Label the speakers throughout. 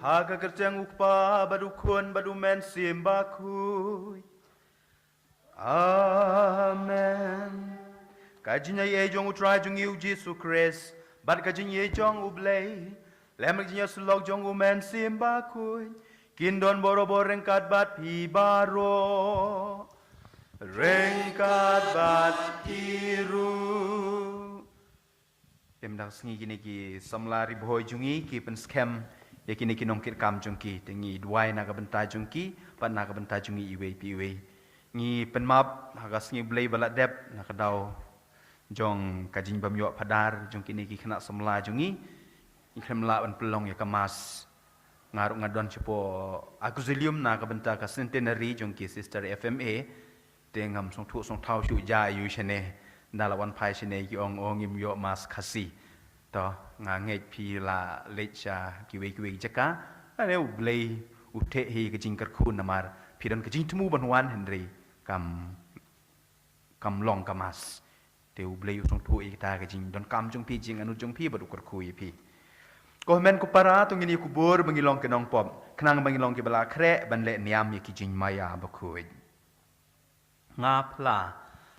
Speaker 1: Haga kerjang ukpa badu kun badu men simbaku. Amen. Kajinya ye jong utrai jong yu Jesu Christ. Bad kajinya ye jong ublay. Lem kajinya sulok jong umen simbaku. Kindon boro-boro rengkat bat pi baro. Rengkat bat piru. Pemdak sengi kini ki samlari boy jungi ki pen scam. Ya kini nongkit kam jungki tengi duai naga bentai jungki pan naga bentai jungi iwe piwe ngi penmap hagas ngi blay balat dep naga dau jong kajing bamyo padar jungki ni kena semla jungi ikhremla ban pelong ya kemas ngaruk ngadon cepo auxilium naga bentai ka centenary jungki sister FMA tengam song thu song thau shu ja yu chene dalawan pai chene ki ong im yo mas khasi to nganget pi la lecha kiwe jaka ane ublay ute hi kajing kerkun namar pidan kajing temu banwan Henry kam long kamas te ublay usong tu kita kajing don kam jung pi jing anu jung pi badu kerkui pi ko men ku para tu ngini kubur bangilong kenong pop kenang bangilong ke bala kre ban le niam ye kijing maya bakui ngapla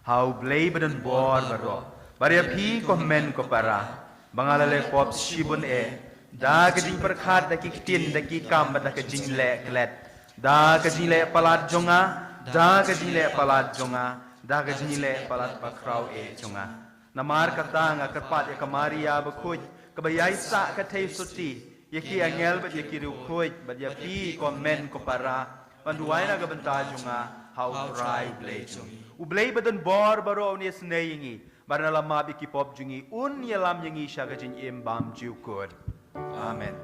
Speaker 1: hau blay badan bor baro baria pi ko men ko para bangalale pop shibun da kajing perkhat da kitin da ki kam da kajing le klet da kajing le palat jonga da kajing le palat jonga da kajing le palat bakrau jonga namar kata nga kerpat ya kamari ya bakhuj kabayai sa ka thei suti yaki angel bat yaki ru khuj bat ya pi komen ko para panduai na ga banta jonga how try play ublay badan bor baro ni snayingi Barna lama biki pop jungi un yalam yangi syaga jin imbam jukod. Amen.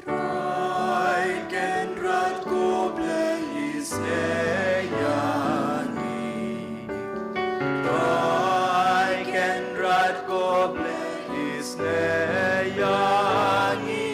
Speaker 1: Try can rat go play is yani. Try can rat go play is yani.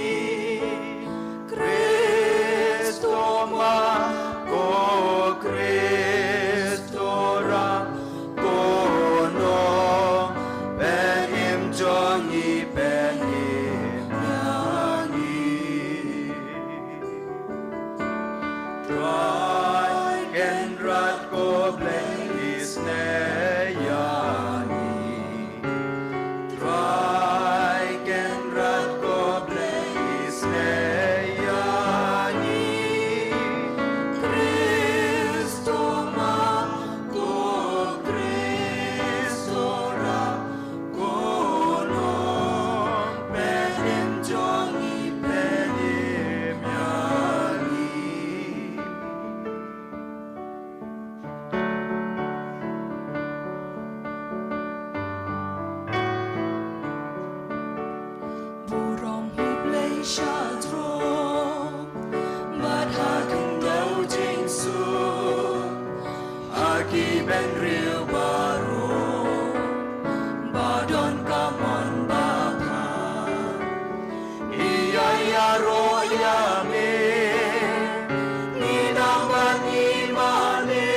Speaker 2: Ni namban imane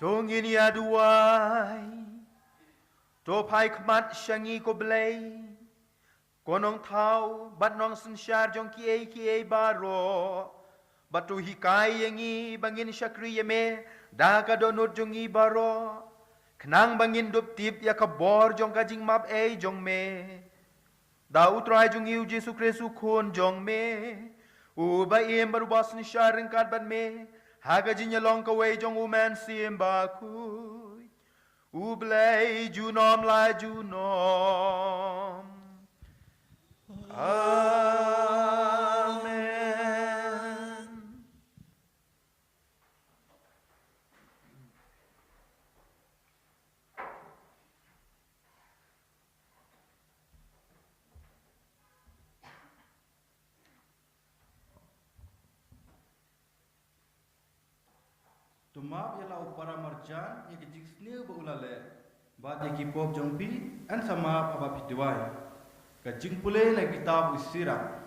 Speaker 1: Tongin ya duai, to pai kmat shangi ko blay, konong tau bat nong sensyar jong kie baro, batu hikai yangi bangin syakri yeme, dah kadonut jongi baro, kenang bangin dup tip ya kabor jong kajing map jong me, dah utrai jong iu Jesu Kristu kun jong me, ubaim baru bas sensyar rengkat bat me. Hagajinya long kaway jong uman simbakuy, ublay junom la junom. Amen.
Speaker 2: Tumap ialah para marjan yang kejik seni beulale, bad yang kipop jongpi, an sama apa pidwai. Kajing pule lagi kitab usirah.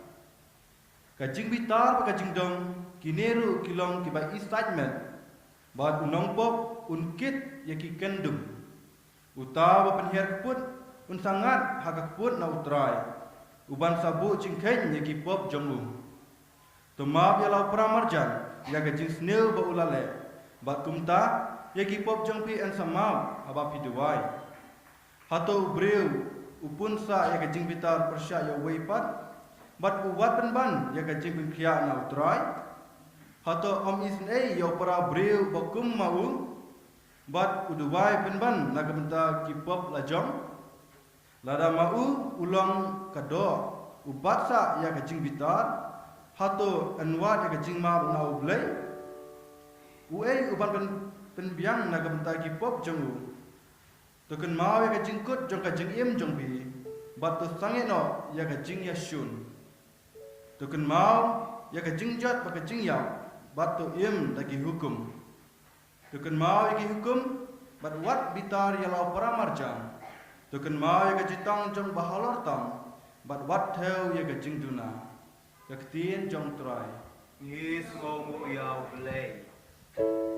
Speaker 2: Kajing bitar kajing dong kineru kilong kibai excitement. Bad unong pop unkit yang kikendum. Utawa penher pun unsangat hagak pun na utrai. Uban sabu jingken yang kipop jonglu. Tumap ialah para marjan yang kajing seni beulale. Batum ta yaki pop jongpi en samau haba piduai hato breu upun sa ya kajing bitar persya ya weipat bat uwat penban ya kajing bingkya na utrai hato om isne ya para breu bakum mau bat uduai penban na kamenta kipop lajong lada mau ulang kado ubat sa ya kajing bitar hato anwat ya kajing mau na ublay Uai uban penbiang naga mentagi pop jongu. Token mau ya kajing kut jong kajing im jong bi. Batu sange no ya kajing yasun. Token mau ya kajing jat ba kajing ya. Batu im lagi hukum. Token mau ya hukum bat wat bitar ya lau para marjan. Token mau ya kajitang jong bahalor tam. Bat wat teu ya kajing duna. Ya ketin jong trai.
Speaker 1: Yes ngomu ya blay.
Speaker 3: Oh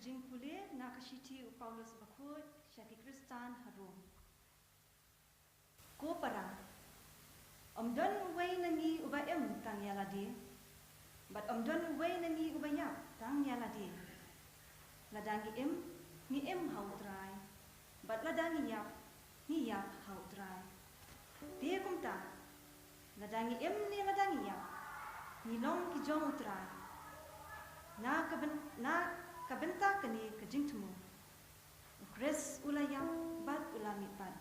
Speaker 3: kajing pule na kashiti u Paulus bakut syaki Kristan harum. Ko para don way nangi uba tang yaladi, but don way nangi uba yap tang yaladi. Ladangi ni how dry, but ladangi yap ni yap how dry. Dia kumta, ladangi ni ladangi yap, ni long ki jong utrai. Na kabenta kani kajing tumu. Ukres ulayap bat ulamipat.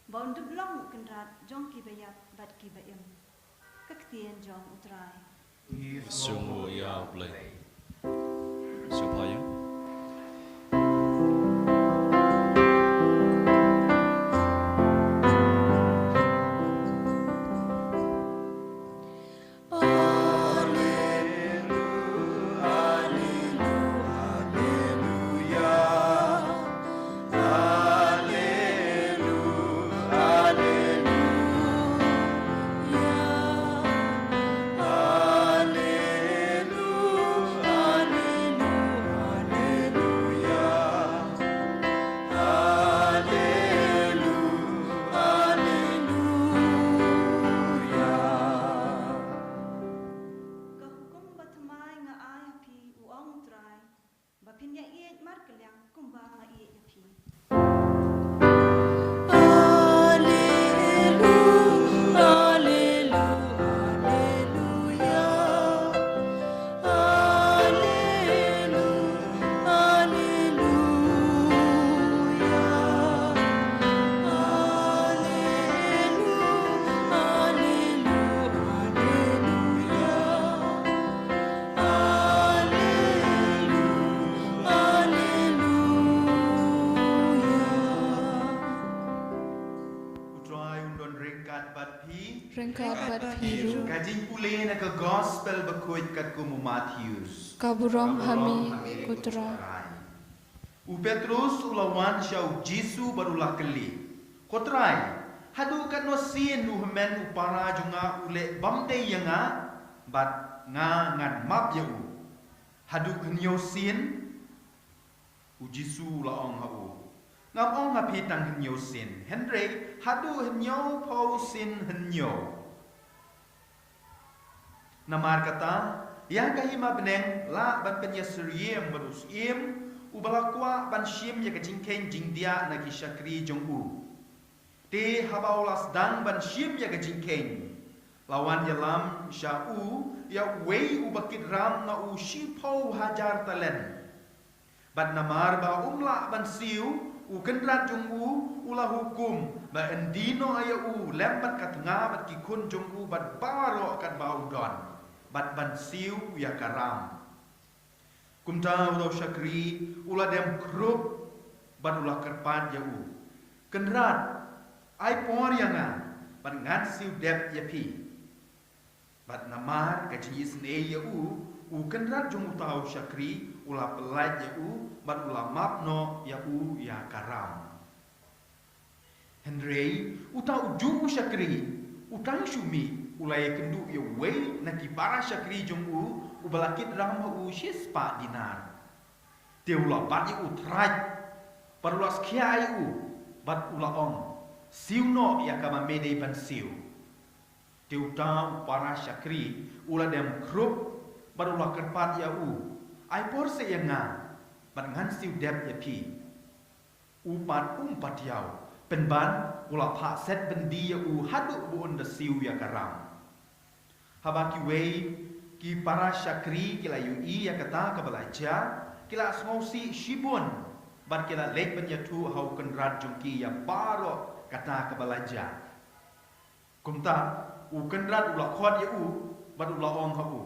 Speaker 3: Baun dublong kendrat jong ki bayap bat ki bayem. Kaktien jong utrai.
Speaker 4: Sungguh ya boleh. Supaya
Speaker 5: Rengkat bat biru.
Speaker 1: Kajing pule na ke gospel bakut kat kumu Matthews.
Speaker 5: Kaburong hami kutra.
Speaker 1: U Petrus ulawan syau Jisu barulah keli. Kotrai. Hadu kat no sin u hemen u para junga ule bamte yanga bat nga ngan map ya u. Hadu kenyo sin u Jisu laong ha u. Ngam ong ngapi tang henyo sin. Henry hadu henyo pau sin henyo. Namar kata, yang kahima beneng la ban penya seriem barus im ubalakwa ban shim ya kajingken jingdia na kishakri jongku. Te habaulas dang ban shim ya kajingken. Lawan ya lam syau ya wei ubakit ram na u shipau hajar talen. Bat namar ba umla ban siu u kendrat jongku ulah hukum ba endino aya u lembat katengah bat kikun jongku bat baro kat bau don bat ban siu ya karam kumta ulah syakri ulah dem krup bat ulah kerpat ya u kendrat ai por yanga bat ngan siu dep ya pi bat namar kajis ne ya u kendrat jong utau syakri ulah pelat ya u bat ulah mapno ya u ya karam Henry utau ju syakri utang syumi ulai kendu ya wei naki para syakri jong u ubalakit ram u shispa dinar te ulah bat ya u traj parulah skia u bat ulah ong siuno ya kama mede ban siu te utau para syakri ulah dem krup barulah kerpat ya u ai por se yang nga bat ngan siu dep ya pi upat umpat yau penban ulah pak set bendi ya u haduk bu unda siu ya karam habaki wei ki para syakri kila yu i ya kata kabalaja kila smosi shibun bat kila lek ben ya tu hau kendrat jungki ya baro kata kabalaja kumta u kendrat ulah khot ya u bat ulah ong ha u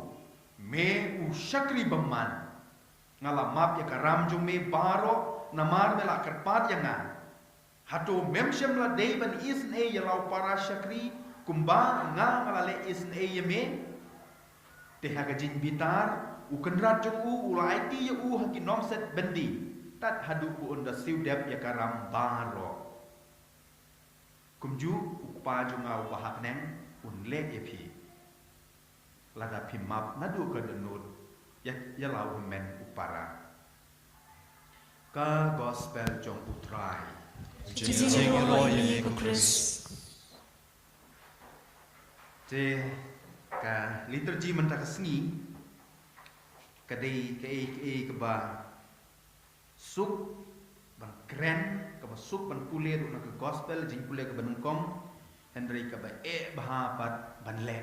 Speaker 1: me u syakri beman ngala map ya karam jung me baro namar me la kerpat ya nga hato memshem la dei ban isn e ya lau para syakri kumba nga ngala le isn e ya me te ha gajin bitar u kendrat jung u ulai ti ya u haki nomset bendi tat hadu u unda siu dep ya karam baro kumju u pa jung au bahak neng un le ya pi lada pimap nadu ka denut ya lau men upara ka gospel jong utrai
Speaker 5: Jing lo ini ku Chris.
Speaker 1: je ka liturgi mentak sengi kadai ke ba suk ban kren ka ba suk ban pule ru na gospel jing pule ka banungkong Henry ka ba bahapat ban le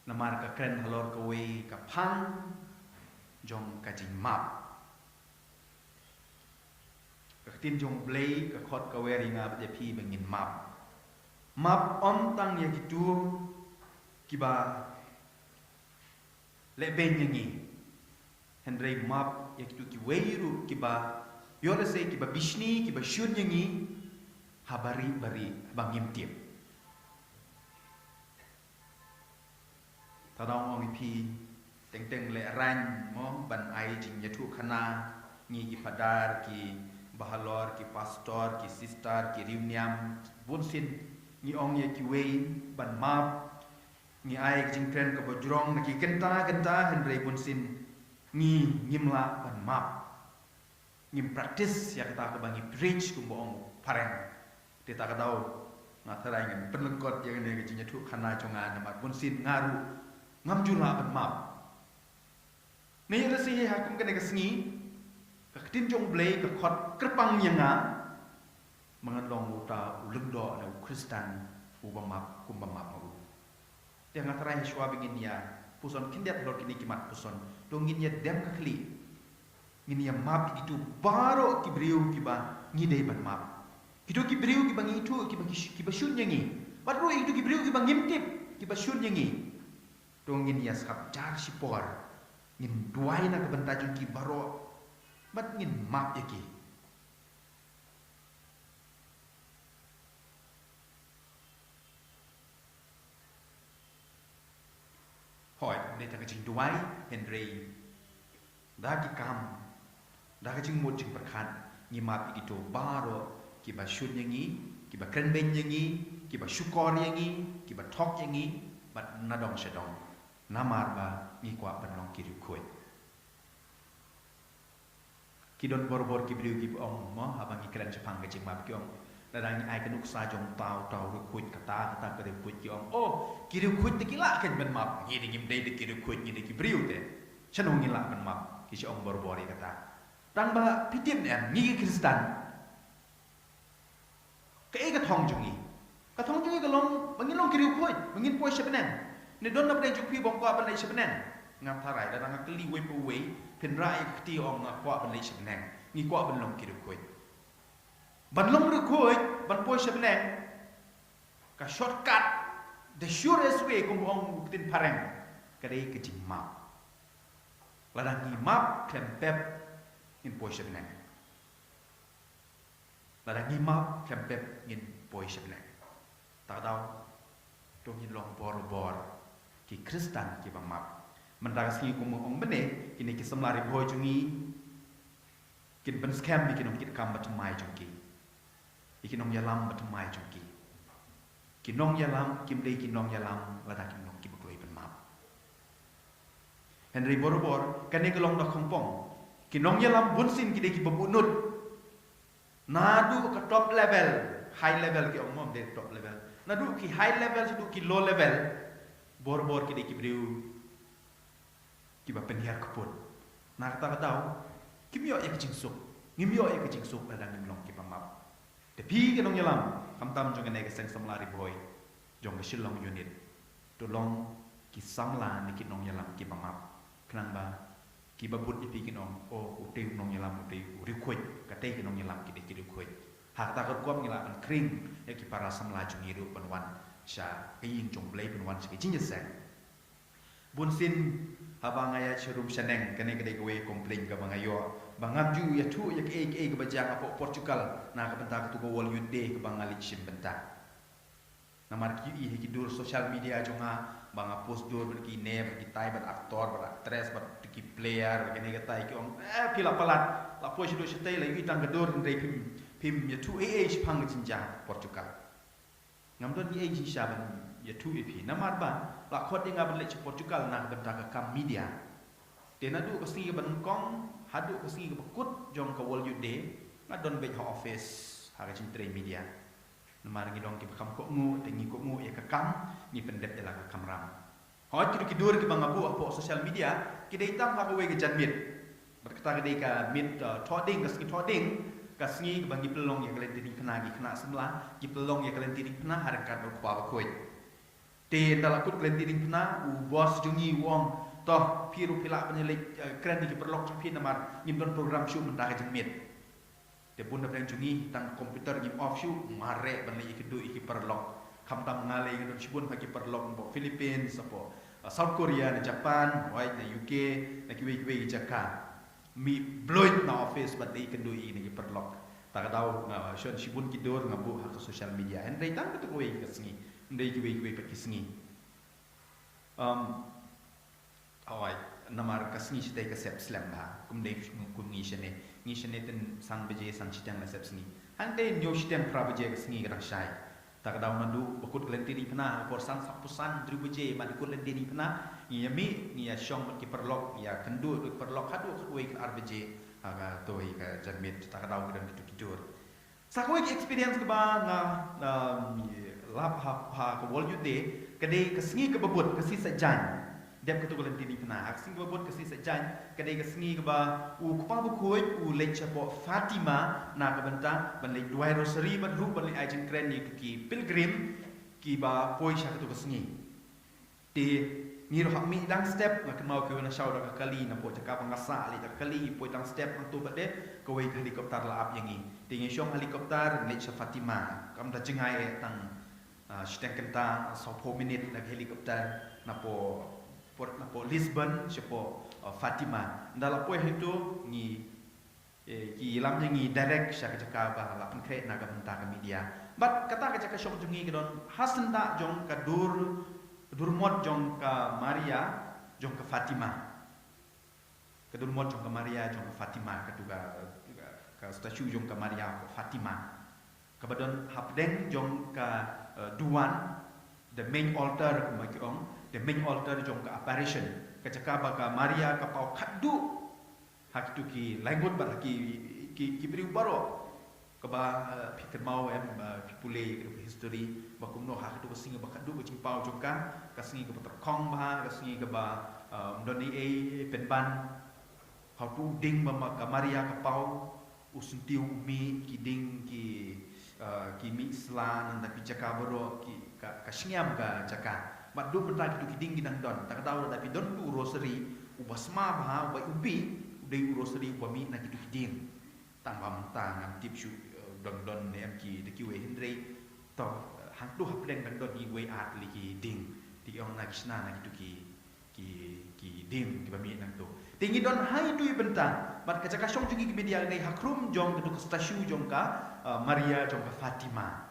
Speaker 1: namar ka kren halor ka we ka phang jong ka jing map ka tin jong blay ka khot ka we ringa ba je phi bangin map om tang ye kitu kiba le ben yangi Henry map ye kitu ki weiru kiba yole se kiba bishni kiba shun yangi habari bari bangim tip tadong ong pi teng le ran mo ban ai jing ye tu khana ngi ki padar ki bahalor ki pastor ki sister ki riuniam bunsin ni ong ye ki wei ban map ni ai jing tren ka bojrong ki kenta Henry bunsin ni ngimla ban map ngim practice ya kita ka bangi preach ku ong pareng kita ka dau ngatarai ngin penlengkot yang ne jing tu khana chonga namat bunsin ngaru ngamjula ban map ni resi hakum kene ka sengi ka tin jong blay ka khot krpang yanga mangalong uta ulengdo na Kristen ubamap kumbamap mau dia ngatarai shwa bingin ya puson kindet lor kini kimat puson dongin ya dem ka kli ngin ya map itu baro kibriu kiba ngidei ban map itu kibriu kiba ngitu kiba shun nyangi padro itu kibriu kiba ngimtip kiba shun nyangi dongin ya sap jar sipor ngin duai na kabantajun ki baro bat ngin map yaki hoi ne ta jing duai Henry dagi kam dagi jing mo jing perkhan ngi map itu baro ki ba shun yangi ki ba kren ben yangi ki ba shukor yangi ki ba thok yangi bat nadong shadong namar ba ngi kwa banong ki rukoi ki don bor ki briu ki ong mo habang ki kren chapang ke jing map ki ong dadang ai kanuk sa jong tau rukoi kata ka rukoi ki ong oh ki rukoi te kila ken ben map ngi ngim dei de ki rukoi ngi de ki briu te chanong ngila ben map ki ong bor kata tang ba pitim ne ngi Kristen ke ga thong jungi ka long bangin long ki rukoi bangin poi shepenen ne don na bre juk pi bong kwa ban lai shepenen ngam tharai dadang akli we po we pen rai ti ong kwa ban lai shepenen ngi kwa ban long ki rukoi ban long rukoi ban poi shepenen ka shortcut the surest way kum ong tin pareng kadai ke jing map ladang ngi map klempep in poi shepenen ladang ngi map klempep in poi shepenen ta dau to ngi long bor ki Kristen ki ba map mendaga singi kum ong bene kini ki samlari boy jungi kin ban scam bi kinong kit kam bat mai jungi ikinong yalam bat mai jungi kinong yalam kim dei kinong yalam lada kinong ki bukoi ban map Henry borobor kane kelong da kongpong kinong yalam bunsin ki dei ki babunut nadu ka top level high level ki ong mom de top level nadu ki high level situ ki low level bor ki dei ki briu ki ba penhiar kaput na kata tau kimyo ek jing suk ngimyo ek jing suk lada ngimlong ki ba map te pi kinong yalam kamtam jong ne ke seng samlari boy jong ke shilong unit to long ki samla ni kinong yalam ki ba map knang ba ki ba but ipi kinong o ute nong yalam ute uri khoi ka te kinong yalam ki de ki khoi ha ta ka kwam ngila an kring ya ki para samla jong iru panwan sha king jong blai panwan se jing yesen bunsin habangaya cherum shaneng kane kade kowe complain ka bangayo bangam ju ya tu ya ke bajang apo Portugal na ka benta ka tu ko wal yude ka bangali chim benta namar ki i ki dur social media jonga banga post dur ki ne ki tai bat aktor bat actress bat ki player kane ka tai ki ong pila palat la po do shtai la i tang ka dur ndai pim ya tu phang jinja Portugal ngam don i ji shaban ya tu pi namar ba la khot inga ban le Portugal na benta ka kam media tena du pasti ban kong hadu kesengi kepekut jong ke World Youth Day ngadon bej office haga cintre media namar ngi dong ki bekam ko mu tengi ko mu ya kekam ni pendep ela kekam ram hoi kidu kidur ki bangabu apo social media ki deitam ha ko we ke janmit berkata ke ka mit thoding ke sengi thoding ka sengi bangi pelong ya kalen tini kena gi kena semla ki pelong ya kalen tini kena harakat ko pa ko te dalakut kalen tini kena u bos jungi wong toh piru pilak penyelik keren di perlok pi namar ngimdon program show mentah janmit te bun da jungi tang komputer gim off show mare ban li kedu iki perlok kham tam ngale ngidon sibun bagi perlok bo Philippines apo South Korea na Japan wai na UK na kiwe Jakarta mi bloid na office bat li kedu ini ki perlok tak tahu shon sibun kidur ngabu hak social media and dai tang ketu we kesngi ndai kiwe pat kisngi awai namar kasngi sitai kasep slam ba kumdai kumngi shene ten san beje san chitang la sep sni ande nyo shitem pra beje kasngi kadang shai tak daw nandu bakut kelentiri pena por san sapusan dri beje ma dikut lentiri pena yami ni ya shong ki perlok ya kendu perlok hadu we ar beje aga toi ka jarmit tak daw kadang tidur sakwe ki experience ke ba na lap ha ko World Youth Day kadai kasngi ke bebut kasi sajan dep ketu kolen tini pena aksing ke bebut kasi sajan kadai kasngi ke ba u kupa bukoi u lecha po Fatima na ke benta ban le duai rosary ban ru ban le ajin kren ni ki pilgrim ki ba poi sha ketu kasngi te ni ro mi dang step na mau ke na shau da kali na po jaka pangasa ali da kali poi dang step nang tu bade ko wei helikopter la ap yangi te ngi shong helikopter lecha Fatima kam da jingai tang Siteng kenta 20 minit na helikopter na po Lisbon sipo Fatima ndala po itu ngi ki lam ngi direct sya ka ba la konkret na ga menta ka media but kata ka shong jungi kedon hasan da jong ka dur mod jong ka Maria jong ka Fatima ka dur mod jong ka Maria jong ka Fatima ka ka statue jong ka Maria Fatima ka badon hapdeng jong ka Duan the main altar kumakiong the main altar jong ka apparition kacaka ba ka Maria ka pau khaddu hak tu ki langut ba ki beri baro ka ba pikir mau pipule history ba kumno hak tu singa ba khaddu ba cimpau jong ka singi ka terkong ba ka singi ka ba ndoni penban how tu ding ba ka Maria ka pau usuntiu mi ki ding ki mi slan dan jaka baro ki ka shingyam ka jaka madu bertagi tu kiding gidang don tak tahu tapi don tu rosary ubasma bah ubai ubi udai rosary ubami na kitu kiding tambah mentang am tip shu don ne am ki de ki we hindrei to hang tu haplen dan don ki we art li ki ding ti on na kisna na kitu ki ding ki bami nang tu tingi don hai tu bentang mat kacaka shong jungi ki media nei hakrum jong tu stasiun jong ka Maria jong ka Fatima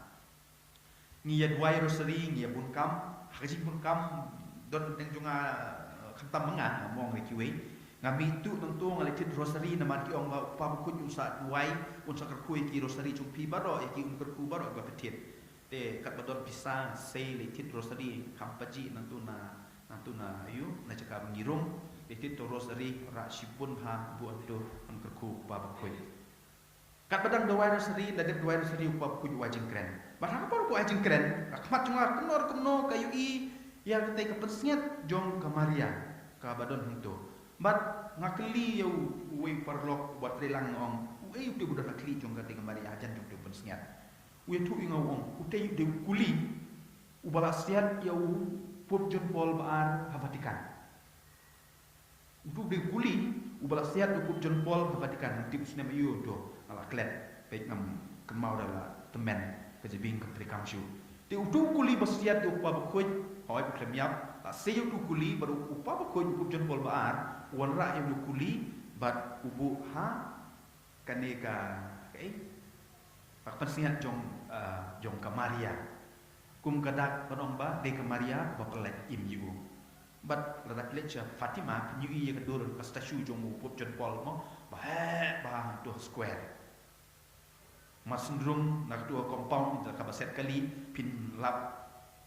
Speaker 1: ngi ya duai rosary ngi ya bunkam hakajing bunkam don teng junga khamtam menga mong le kiwe ngami tu tentu ngaletit rosary naman ki ong pa bukut usa duai unsa kerkui ki rosary jong pi baro ki kerku baro ga petit te kat badon pisang sei letit rosary kampaji nantuna ayu na caka mengirung letit rosary ra sipun ha bu ando kerku pa bukut kat badang dawai rosary da dawai rosary pa bukut wajing kren barang apa ku ajing kren akmat cuma kenor kayu i ya ketai kepensnyat jong ke Maria ka badon hento bat ngakeli yau we perlok buat relang ong we tu budak nakli jong ka Maria ajan jong tu pensnyat we tu ingau ong utei de kuli ubala siat yau pop John Paul baar Vatikan utu de kuli ubala siat pop John Paul Vatikan tip sinema yo do ala klet baik ngam kemau dala temen kejebing ke kamshu te utu kuli basiat de upa bakoj hoi beklemiap ta seyo tu kuli baru upa bakoj pop John Paul baar wan ra yang kuli bat ubu ha kaneka pak persiat jong ka Maria kum kadak panomba de ka Maria bapelek imyu bat ladak lecha Fatima penyu ye kedur ka stasiun jong pop John Paul mo bah tu square masundrum nak dua compound ka baset kali pin lap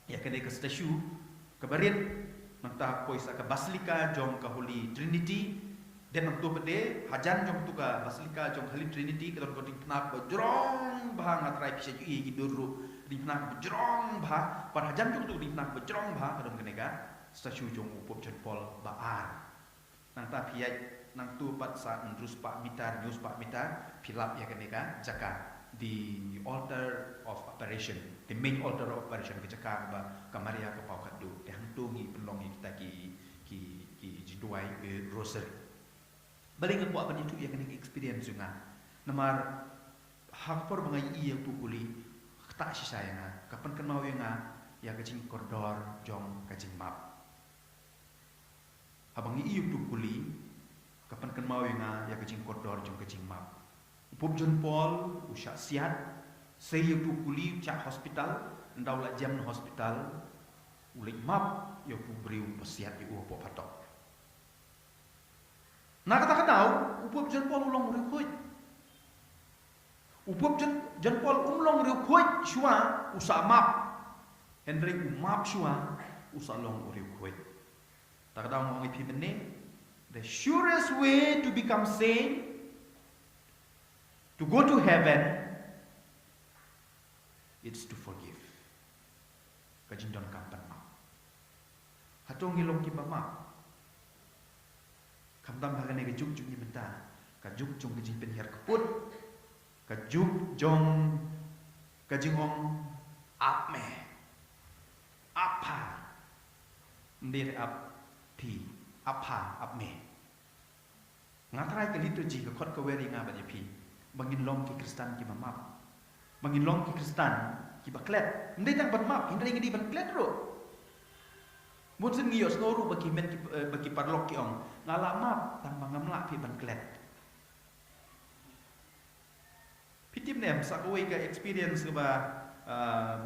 Speaker 1: ya kene ke stasiun ke barit nang ta poisa ka basilika jong ka Holy Trinity Dan waktu pede hajan jong tu ka Basilika jong Holy Trinity kadon ko dingnak bejrong bah ngatrai pise ju i giduru dingnak bejrong bah par hajan jong tu dingnak bejrong bah kadon kenega stasiun jong upop John Paul baar nang ta piai nang tu pat sa ndrus pak mitar news pak mitar pilap ya kenega jaka di altar of operation the main altar of operation ke jaka ba kamaria ke pau kadu ke hangtungi penlongi kita ki jiduai rosary balik ngebuat apa itu yang kena experience juga. Namar hakpor bangai yang tu kuli tak si saya kapan kan mau yang ya kacing koridor jong kacing map. Abang tu kuli kapan kan mau yang ya kacing koridor jong kacing map. Upop John Paul usah siat saya tu kuli cak hospital ndau la jam hospital ulik map ya tu beriu pasiat di upop patok. Nah kata tahu, upop John Paul ulong rikuit. Upop John Paul ulong rikuit, shua usah map. Henry map shua usah long rikuit. Tak tahu mau ngipi bene. The surest way to become sane, to go to heaven, it's to forgive. Kajindon kampan map. Hatong ngilong kiba map. Kamdam hagane ke juk ni benta ka juk jong ke jing penhiar keput ka juk jong ka jing ong ap me apa ndir ap pi apa ap me ngatrai ke liturgi ke khot ka weri nga ba pi bangin long ki kristan ki mamap bangin long ki kristan ki baklet ndai tang ban map indai ngi di ban klet ro Mungkin ngiyos noru bagi parlok ki ong ngalamap tang mangamla pi ban klet. Pitim nem sakoi ka experience ke ba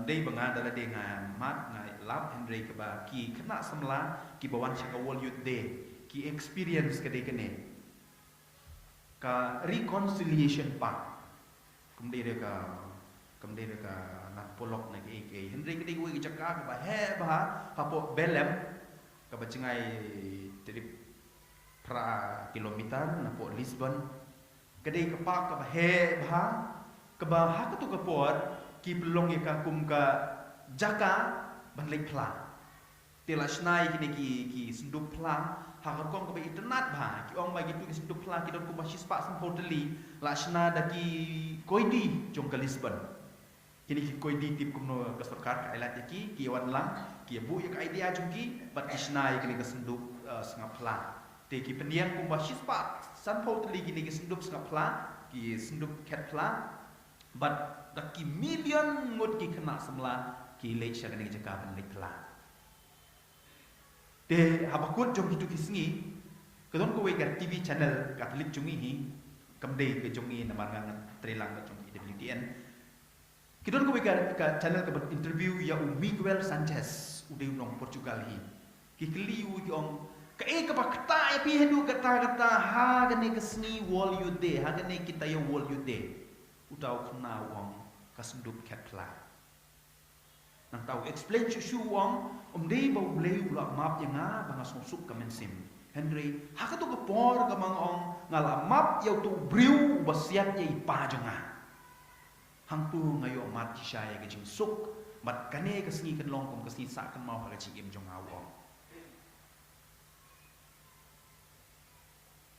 Speaker 1: dei banga dala de nga mat nga lab Henry ke ba ki kena semla ki bawan saka wol youth day ki experience ke de kene ka reconciliation part kemudian ka nak polok na ke Henry ke de gue jaka ke ba he ba hapo belem ka ba cingai trip pra kilometer na po Lisbon ke de ke pa ka ba he ba ke ba ha ka tu ke por ki pelong ka kum ka jaka ban lek pla tela snai kini ki sendup pla ha ka kong ka ba internet ba ki ong ba gitu ki sendup pla ki don ku ba sispa sam hoteli la sna da ki koidi jong ka Lisbon kini ki koidi tip kumno ka sarkar ka ilat ki wan lang ki bu ya ka idea jungki bat isnai kini ka sendup sengap pla te ki pendiam kum ba sispa san hoteli kini ki sendup sengap pla ki sendup cat pla bat da ki million ngut ki kena semla ki lek sya kini jaka ban lek pla te habakut jong hitu kisngi kedon ko we ka TV channel Catholic jungi hi kamdei ke jungi namar ngang trelang ka jong IWTN kidon ko we ka channel ka interview ya Miguel Sanchez ude unong Portugal hi ki kliu ki ong ka e ka bakta ya pi hendu kata ha gane kesni wall you de ha gane kita ya wall you de utau kena wong kasendup ketla nang tau explain chu wong dei ba ulei ula map yang nga banga sungsuk ka mensim Henry ha ka to ka por ka mang ong ngala map ya tu briu basiat ya ipa jonga hang tu ngayo mat saya ke jing suk mat kane kesni kan long kom kesni sa kan mau ha jing im jong awong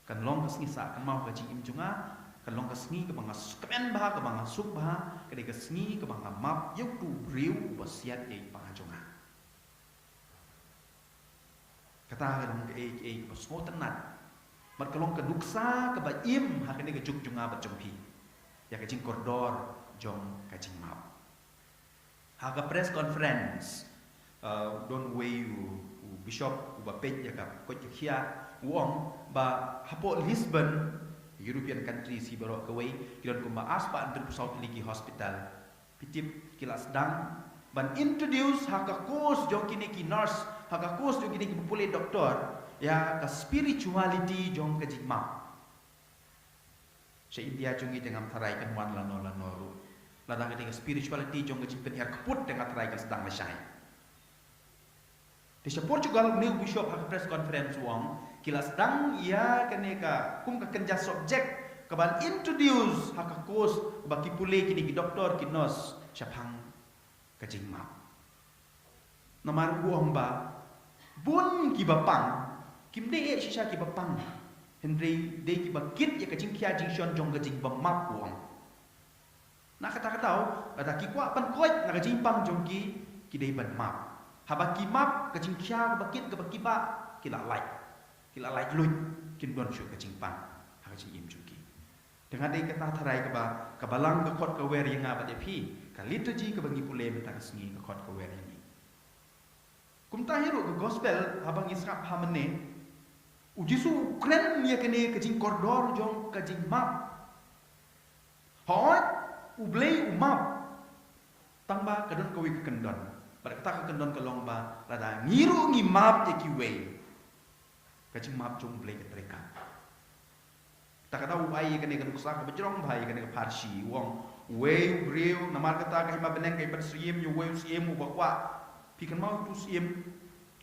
Speaker 1: kan long kesni sa kan mau ha jing im jonga kan long kesni ke banga kemen bah ke banga suk bah ke kesni ke banga map yau tu riu basiat ei pa jonga kata kan ke semua tenat mat kalong ke duksa ke ba im ha ke juk jonga ba jompi ya ke jing koridor jong kajing map haga press conference don't way you bishop ba pej ya ka ko khia wong ba hapo Lisbon European country si baro ka way kilon ko ma aspa under South Ligi hospital pitip kilas dang ban introduce haga course jong kini ki nurse haga course jong kini ki pule doktor ya ka spirituality jong kajing map sa India jong itengam tarai kan wan lanoru ladang ketika spirituality jong ke jimpen her keput dengan terai ke sedang lesai
Speaker 2: Di Portugal new bishop ha press conference wong kila sedang ia keneka kum ka kenja subject kaban introduce ha ka course baki pule kini ki doktor ki nurse syapang kajing map. Namar buang ba bun ki bapang kim de shisha ki bapang Henry de ki bakit ya kajing kia jing shon jong kajing bamap buang. Nak kata tahu ada ki kwa pan koi nak kajing pang jong ki de ban map. Habaki map kajing kia bakit ke baki ba kila like lui kin don shu kajing pang ha kajing im jong ki. Dengan de kata tharai ke ba kabalang ke khot ke wer yang ngabat epi ka liturgy ke bangi pule mentang sengi ke khot ke wer yang ni. Kum tahiru ke gospel habang israp hamene ujisu kren ya kene kajing koridor jong kajing map. Hoi ublei umap tangba kadon kawi ke kendon. Pada kata ke kendon ke longba rada ngiru ngi map ya kiwe. Kajing map jong ublei ke tereka. Tak kata ubai kene kan kusak ke bejrong bai kene ke parsi wong we breu namar kata ke hima beneng ke persiem yu we siem ubakwa pikan mau tu siem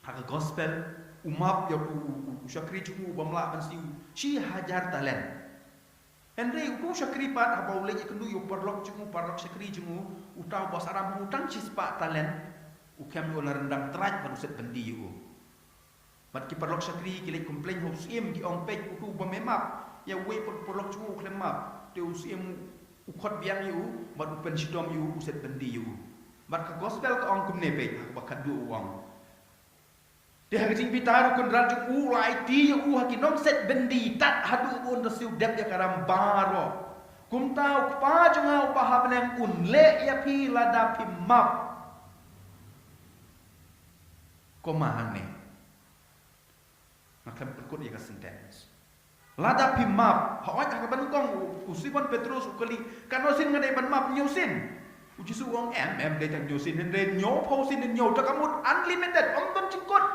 Speaker 2: ha gospel umap ya u syakri cuku bamla ban si hajar talent Henry ku syakri pat apa ulej kendu yu parlok syakri cuku utau bos aram utang cispa talent u kem yo rendang traj baru set bendi yu mat ki parlok syakri ki le komplain ho siem ki ong pej utu bamemap ya we parlok cuku klemap te u siem u khot biang yu mat u pen sidom yu u set bendi yu mat ka gospel ka ong kumne pe bakat du uang dia kajing pitaru kun rajuk ulai ti u hakinom set bendi tat hadu on siu dep ya karam baro kum tau pa janga upah beneng unle ya pi lada pi map komahane makam perkut ya ka sentence lada pi map hawat ka ban kong usibon Petrus ukali kanosin ngadai ban map nyusin uji su wong de tang nyusin hende nyo pausin nyo takamut unlimited om ton cingkot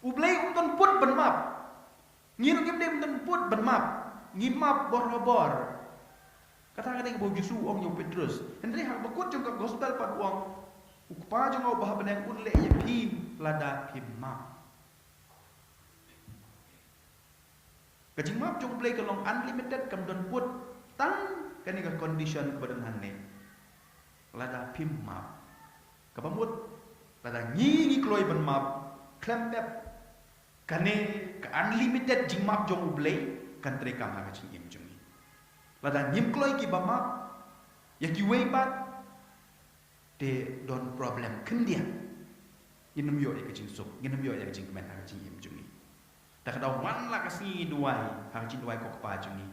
Speaker 2: ublei umton put ban map ngiru kim dem umton put ban map ngimap bor-bor kata kata ke Yesu om yo Petrus hendre hak bakut jong ka gospel pad wong ukpa jong bah beneng unle ya pim lada pim map kajing map jong play kalong unlimited kam don put tang kani ka condition badan hanne lada pim map kabamut lada ngi kloy ban map klempep kane ka unlimited jing map jong ublei kan trekam ha kajing im jong lada nyim kloy ki bamap ya ki way bat de don problem kendia inum yo ya kajing sok inum yo ya kajing kemen ha kajing im jong tak ada wan la kasi duai ha kajing duai ko pa jong ni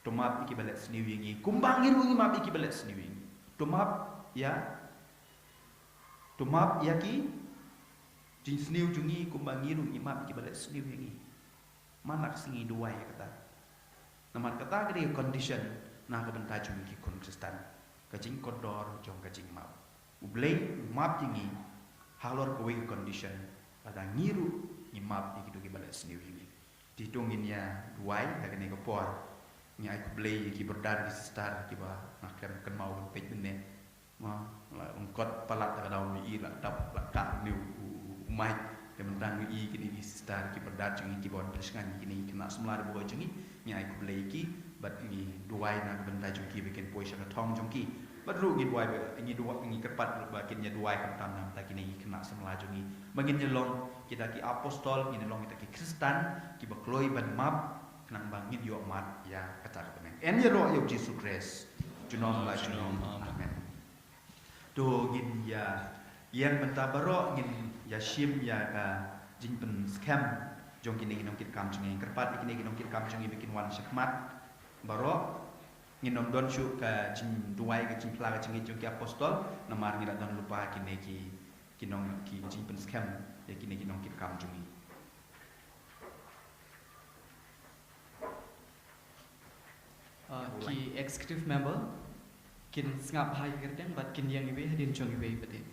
Speaker 2: to map iki balet sniwi ngi kumbang ngiru ngi map iki balet sniwi to map ya ki jing sniu jungi kumbang ngiru ngi map iki balet sniwi ngi manak singi duai kata namar kata kede condition na ka benta jung ki konsisten kajing kodor jong kajing map ublei map jingi halor ko wi condition ada ngiru ngi map iki do ki balet sniwi ngi ditungin ya duai da kene ko por ngi ai ublei ki berdar ki star ki ba nak kan mau pej benne ma ungkot palat ka daun mi la tap la ka ni umai kementang i kini di star ki berdar jungi ki bon preskan kini kena semlar bo jungi ngi ai ublei ki bat ngi duai na benda jungi bikin poi sha thong jungi bat ru ngi duai ngi duai ngi kerpat ba kin nya duai kam tam nam ta kini kena semlar jungi bangin nyelong kita ki apostol ngi nyelong kita ki Kristen ki ba kloi ban map kenang bangin yo mat ya kata kemen en ye ro yo Jesus Christ junom la junom amen do gin ya yang mentabaro ngin ya shim ya ka jingpen scam jong kini nong kit kam jungi kerpat kini nong kit kam jungi bikin wan syakmat baro ngin nom don shu ka jing duai ka jing pla ka jing jong ki apostol namar ngi don lupa kini ki nong ki jingpen scam ya kini nong kit kam jungi
Speaker 6: ki executive member kin ngap hai kerteng bat kin yang ibe hadin jong ibe pati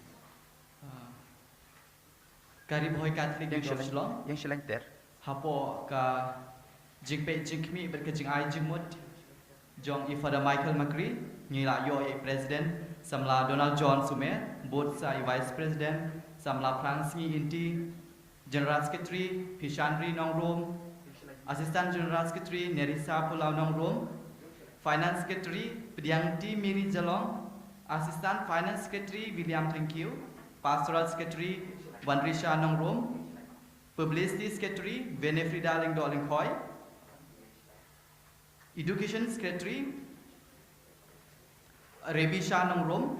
Speaker 6: kari boy Catholic
Speaker 1: yang selain ter
Speaker 6: hapo ka jingpe jingmi ber ke jing ai jingmut jong ifada Michael Macri ngila yo president samla Donald John Sumer both sai vice president Samla Fransi Inti, General Secretary Pishandri Nongrom, Assistant General Secretary Nerissa Pulau Nongrom, Finance Secretary Pediangti Miri Jalong, Assistant Finance Secretary William Thank you, Pastoral Secretary Vanrisha Nongrom, Publicity Secretary Benefrida Lingdo Lingkhoy, Education Secretary Rebisha Nongrom,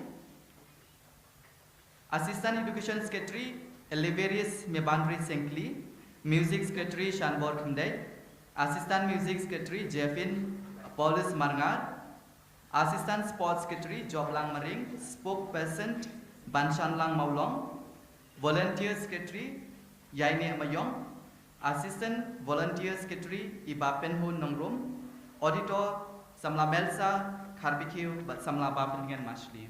Speaker 6: Assistant Education Secretary Eliverius Mebandri Senkli, Music Secretary Shanbor Khundai, Assistant Music Secretary Jeffin Paulus Marngar, Assistant Sports Secretary Joblang Maring, Spokesperson Banshanlang Maulong, Volunteer Secretary Yaine Mayong, Assistant Volunteer Secretary Iba Penhun Nongrum, Auditor Samla Melsa Karbikyu but Samla Bapelingan Mashli.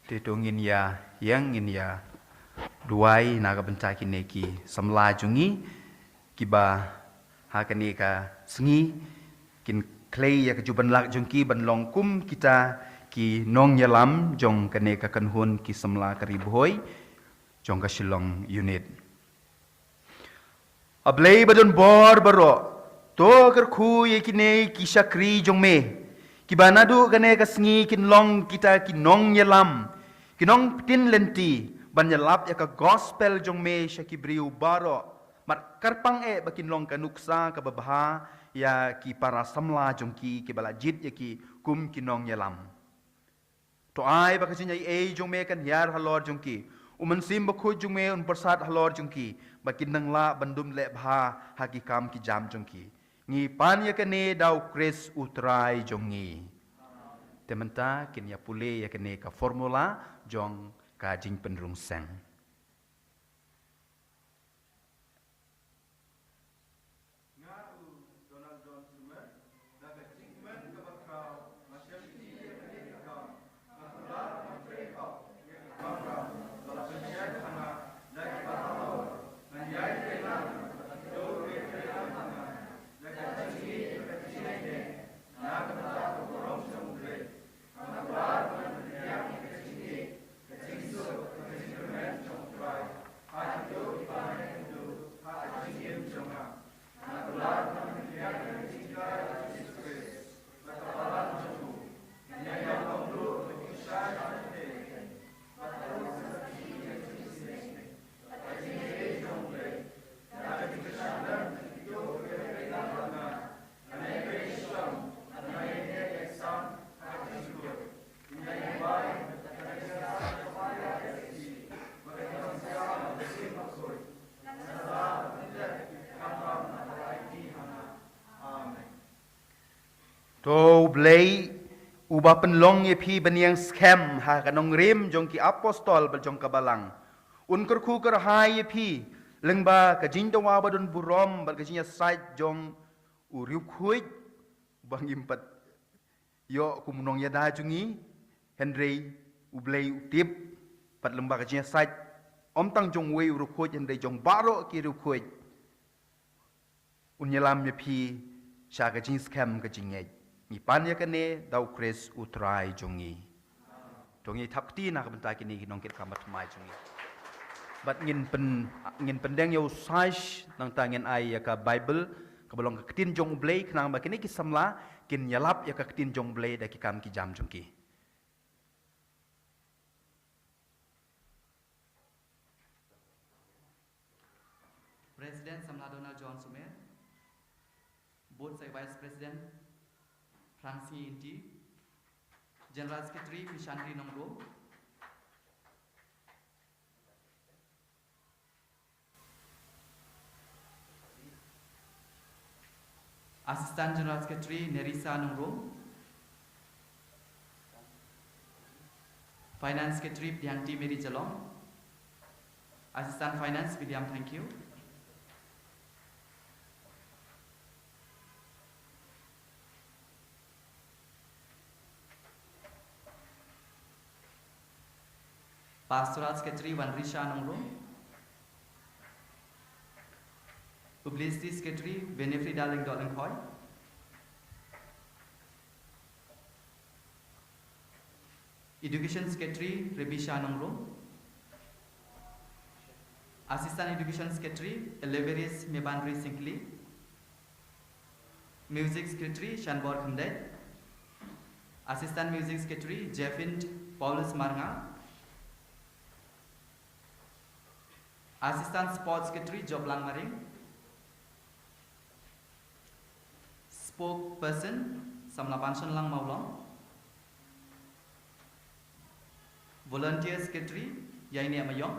Speaker 1: Tetongin ya, yang in ya, duai naga bentai kineki, samla jungi, kiba hakani ka sengi, kin clay ya kejuban lak jungki ban longkum kita ki nong yalam jong kene ka kanhun ki samla kariboy, jong ka shilong unit. Ablay badon bor baro, to kerku ye kine ki syakri jong me, kibanadu kene ka sengi kin long kita ki nong yalam, kinong tin lenti banyalap ya ka gospel jong me syakibriu baro mat karpang bakin long kanuksa ka babaha ya ki para samla jong ki balajit ya ki kum kinong yalam to ai bakasinya jong me kan yar halor jong ki umansim bakhu jong me un persat halor jong ki bakin nangla bandum le bha hakikam ki jam jong ki ngi pan ya kene dau kris utrai jong ngi tementa kin ya pule ya kene ka formula jong ka jing penrung sang. To blay uba penlong ye pi beniang scam ha kanong rim jong ki apostol bal jong kabalang un kerku ker hai ye pi lengba ka jing dawa badun burom bal ka jinya sait jong uriu khuit bang impat yo kumunong ya da jungi Henry ublay utip pat lengba ka jinya sait om tang jong wei uru khuit Henry jong baro ki ru khuit un yelam ye pi sha ka jing scam ka jingei ni panya kene dau kris utrai jongi jongi thapti nak bentai kini kinong kit kamat mai jongi bat ngin pendeng yo saish nang tangen ai ya ka bible ka bolong ka ketin jong blay knang ba kini ki samla kin yalap ya ka ketin jong blay da ki kam ki jam jongi
Speaker 6: President Samla Donald John Sumer, both Vice President Fransi Inti, General Secretary Pishandri Nongrom, Assistant General Secretary Nerissa Nongrom, Finance Secretary Pediangti Miri Jalong, Assistant Finance William Thank you, Pastoral Secretary Vanrisha Nongrom, Publicity Secretary Benefrida Lingdo Lingkhoy, Education Secretary Rebisha Nongro, Assistant Education Secretary Eleverius Mebandri Sinkli, Music Secretary Shanbor Khamdet, Assistant Music Secretary Jeffin Paulus Marnga, Assistant Sports Secretary Joblang Maring, Spokesperson Samlapanshan Lang Maulong, Volunteer Secretary Yaini Amayong,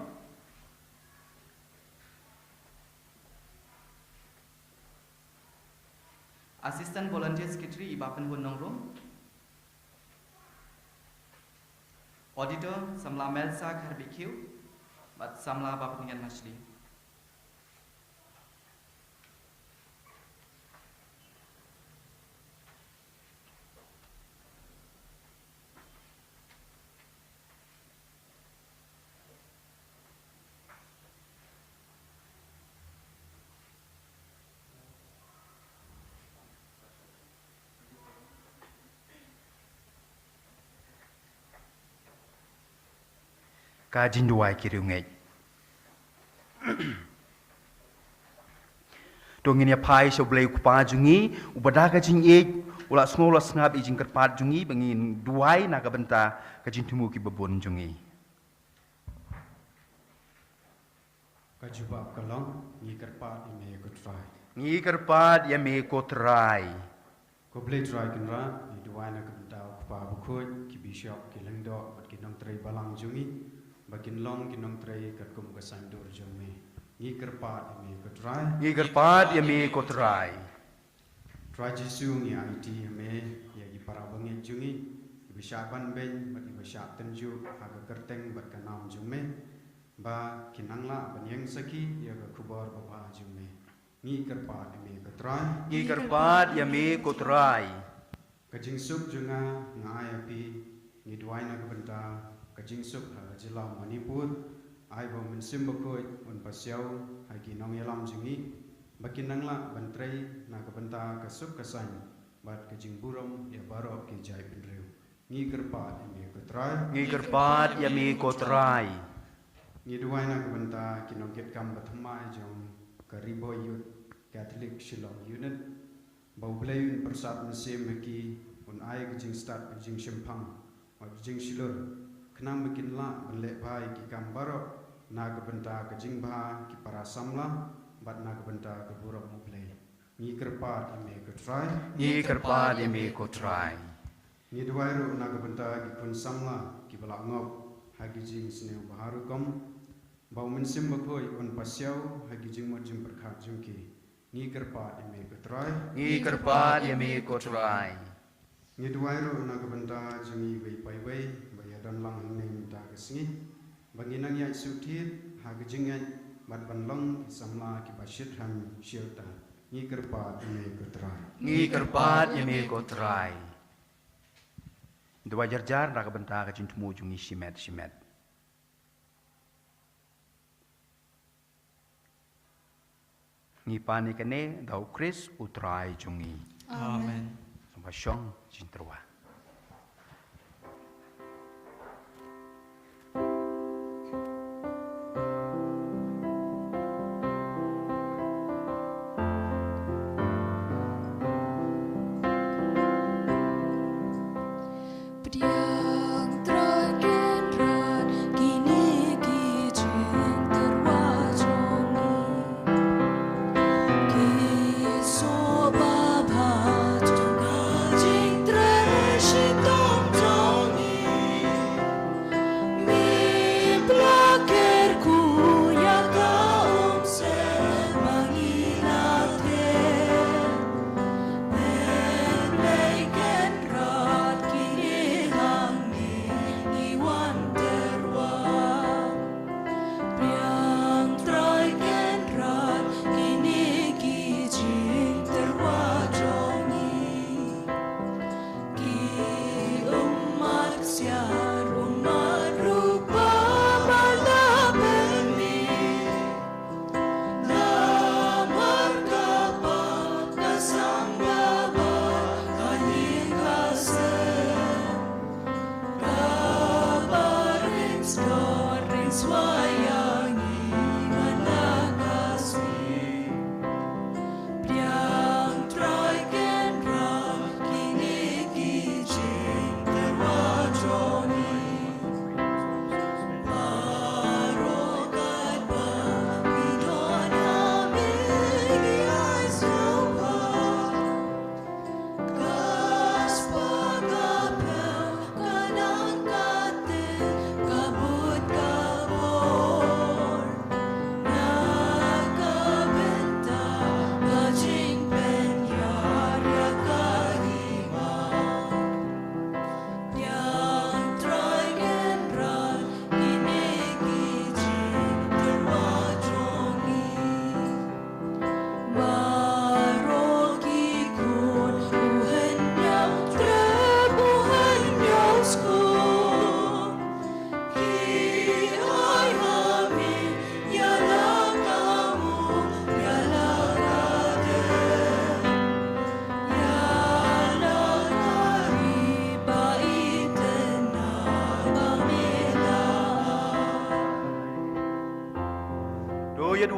Speaker 6: Assistant Volunteer Secretary Ibapan Hun Nongrum, Auditor Samla Melsa Karbikyu, but Samla Bapatingan Mashli.
Speaker 1: Kajin duai kiri ngai. Dongin ya pai sebelah kupa jungi, ubada kajin ulat semua ulat sengap ijin kerpat jungi, bangin duai naga benta kajin temu ki babon jungi.
Speaker 2: Kajubab kalong ngi kerpat ime ko try.
Speaker 1: Ngi kerpat ya me ko try.
Speaker 2: Ko play try kenra ni duai naga benta kupa bukut ki bishop ki lengdo bat ki nong tray balang jungi. Bakin long kinong tray kat kum kasandur jome ngi kerpat ime ko try.
Speaker 1: Ngi kerpat ya me ko try.
Speaker 2: Try jisu ngi IT ime ya gi para bangit jungi bishaban ben bat ibashak tenju haga kerteng bat kanam jume ba kinangla banyeng saki ya ga kubar baba jume ngi kerpat ime ko try.
Speaker 1: Ngi kerpat ya me ko try.
Speaker 2: Kajing sup junga ngai api ngi duai na benta kajing sup jila Manipur ai bo mensim bakoi un pasiau ai ki nong yalam jingi bakin nangla bantrai na ka benta ka sup kasan bat kajing burom ya baro ki jai pinreu ngi kerpat ime ko try.
Speaker 1: Ngi kerpat ya me ko try.
Speaker 2: Ngi duai na ka benta ki nong get kam bathma jong ka ribo youth Catholic Shillong unit bau blayun persat mensim ki un ai kajing start kajing shimpang wa kajing shilur kenang bikin la benlek bai ki kambaro na benta ke jingba ki para samla bat na benta ke buruk muplay ni kerpat ime ko try.
Speaker 1: Ngi kerpat ya me ko try.
Speaker 2: Ni duairu na benta ki kun samla ki bala ngop hagi jing sneu baharu kom bau mensim bakoi on pasiau hagi jing mo jim perkhat jungki ni kerpat ime ko try.
Speaker 1: Ngi kerpat ya me ko try.
Speaker 2: Ni duairu na benta jingi wei pai wei dan lang ning da kesngi banginang ya sutit ha gejingai mat banlong samla ki bashit han shirta ni kerpat ime ko try.
Speaker 1: Ngi kerpat ya me ko try. Dua jar naga benta kajin temu jungi shimet. Ngi pani kene dau Chris utrai jungi.
Speaker 5: Amen.
Speaker 1: Sampai syong jinterwa.
Speaker 5: Soba ba jong jing tre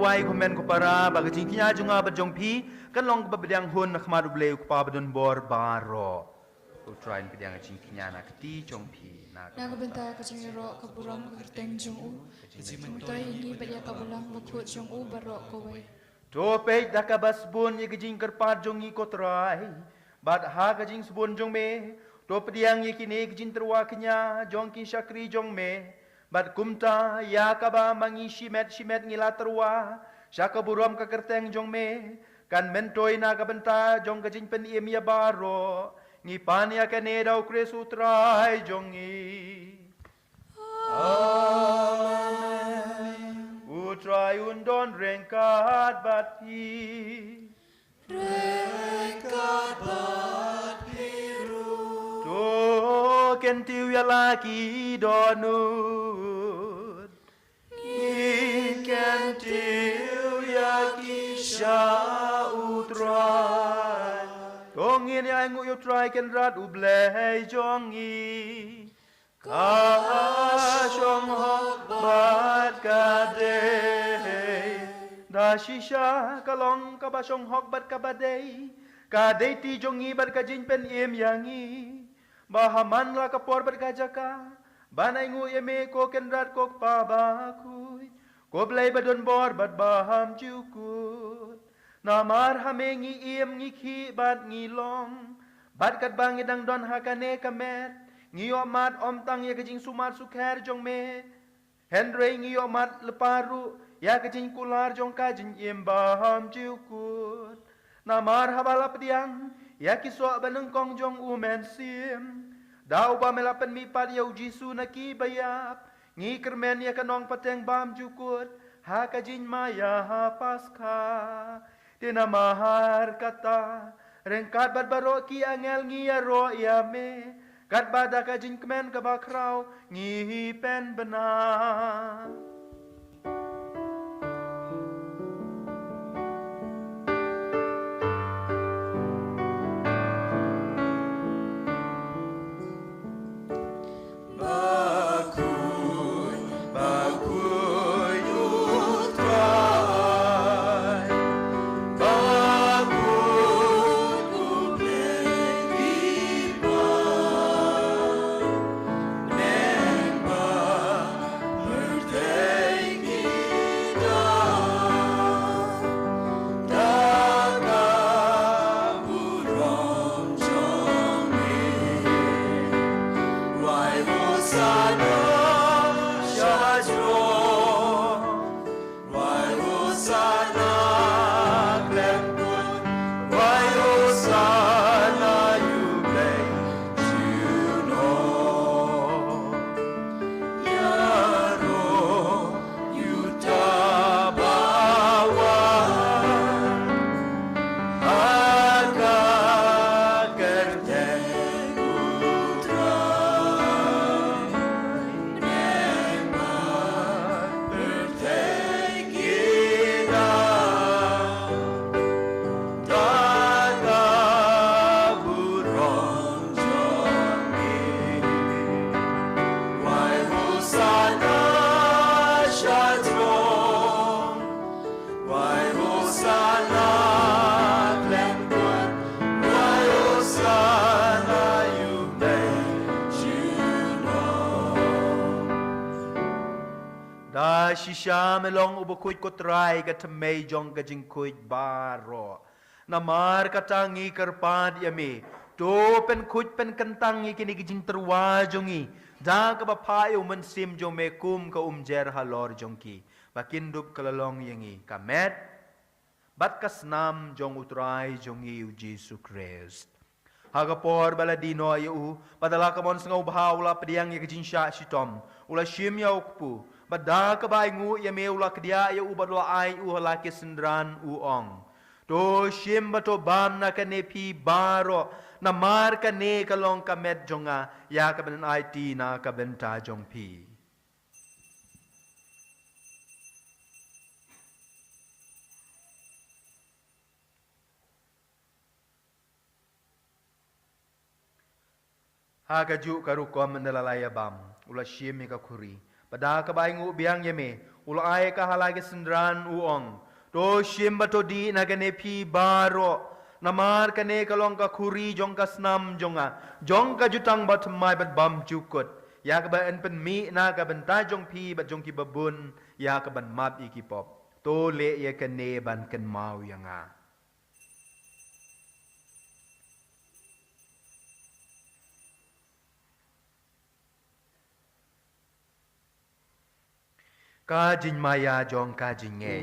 Speaker 1: wai komen ko para bagajing kinya junga bajong pi kan long babedang hun nak madu bleu ko pa badon bor baro utrain pedang jing kinya nak ti jong pi nak
Speaker 5: Nagabenta kajing ro kaburam kerteng jong u. Mutoy ini badia kabulang bakut jong u barok kawai.
Speaker 1: to pe dakabas bun ye gajing kerpat jong i ko trai bad ha gajing subun jong me to pedang ye kini gajing terwa kinya jong ki syakri jong me bad kumta ya kaba mangi shimet ngila terwa syaka buram ka kerteng jong me kan mentoi na kabenta jong gajing pen iem ya baro ngi pania kane dau kresu trai jong i amen utrai undon rengkat bati
Speaker 5: Rekat bat biru.
Speaker 1: to kentiu ya laki donut ngi kentiu ya kisha utrai Dong ini angu yo try ken rat ublei jongi ka shong hok bat ka de da shisha kalong ka ba shong hok bat ka ba de ka de ti jongi bat ka jin pen im yangi bahaman la ka por bat ka jaka banai ngu yeme ko ken rat ko pa ba kui ko blei badon bor bat baham jukut Namar hamengi iem ngiki bat ngilong bat kat bang idang don hakane kamet ngiyo mat om tang ya kajing sumat sukher jong me Henry ngiyo mat leparu ya kajing kular jong kajing iem baham jukut Namar habala pediang ya kiswa banengkong jong umen sim dau ba melapan mipat ya ujisu naki bayap ngi kermen ya kanong pateng bam jukut ha kajing maya ha paska Tina mahar kata rengkat bad baro ki angel ngia ro ya me kat bada ka jing kemen ka bakrau ngi pen benar shisha melong ubukuit ko try ka tamay jong ka jingkuit baro. Namar katangi karpad yami. To pen kuit pen kantangi kini kijing terwa jongi. Da ka bapayo mensim jong me kum ka umjer halor jongki. Bakindup kalalong yangi. Kamet. Bat kasnam jong utray jongi u Jesu Christ. Hagapor baladino ayu padala kamon sengaw bahawla pediang ya kijing sya shitom. Ula shim ya ukpu. Bada kabaingu ya me ula kedia ya u badwa ai u halaki sendran u ong. To shim bato bam na kanepi baro na mar kane kalong kamet jonga ya kaben IT na kabenta jong pi. Hagaju karukom nalalaya bam ula shim ka kuri. Pada kabaingu biang yeme ulai ka halage sendran uong to shimba to di nagane pi baro namar kane kalong ka kuri jong ka snam jonga jong ka jutang bat mai bat bam jukut ya ka ban pen mi na ka ban ta jong pi bat jong ki babun ya ka ban map iki pop to le ye kane ban kan mau yanga ka jin maya jong ka jin nge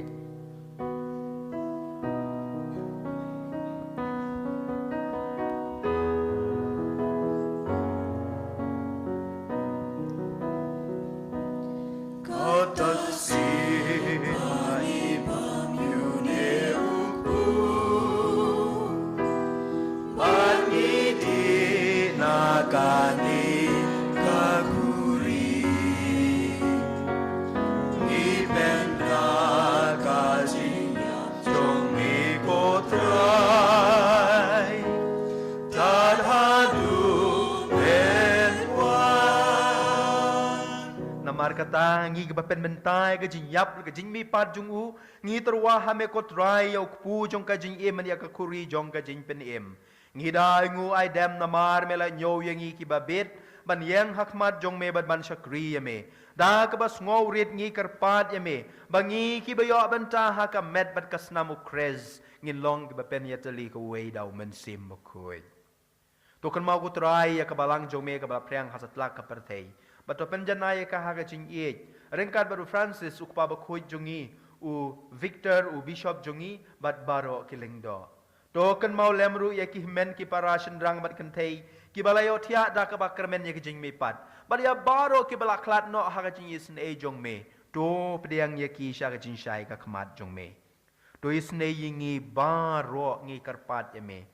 Speaker 1: kata ngi ke pen mentai ke jin yap ke jin mi pat jung u ngi terwa hame kot rai au pu jong ka jin em ya ka kuri jong ka jin pen em ngi dai ngu ai dem namar mela nyo yangi ki babet ban yang hakmat jong me ban shakri me da ka bas ngau rit ngi karpat me bangi ki bayo ban ta ha ka met bat kasnamu krez ngin long ke pen ya tali ka wei dau men sim koi to kan mau kot rai ya ka balang jong me ka ba prang hasatlak ka perthei Bato penjanaya ka haga jing iej. Rengkat baru Francis ukpa bakhoy jungi u Victor u Bishop jungi bat baro kilingdo. Token mau lemru ya ki men ki parashan rang bat kentei ki balayo tia da ka bakermen ya ki jing me pat. Bat ya baro ki balaklat no haga jing isn e jong me. To pediang ya ki sha ka jing shai ka khamat jong me. To isne yingi baro ngi karpat ya me.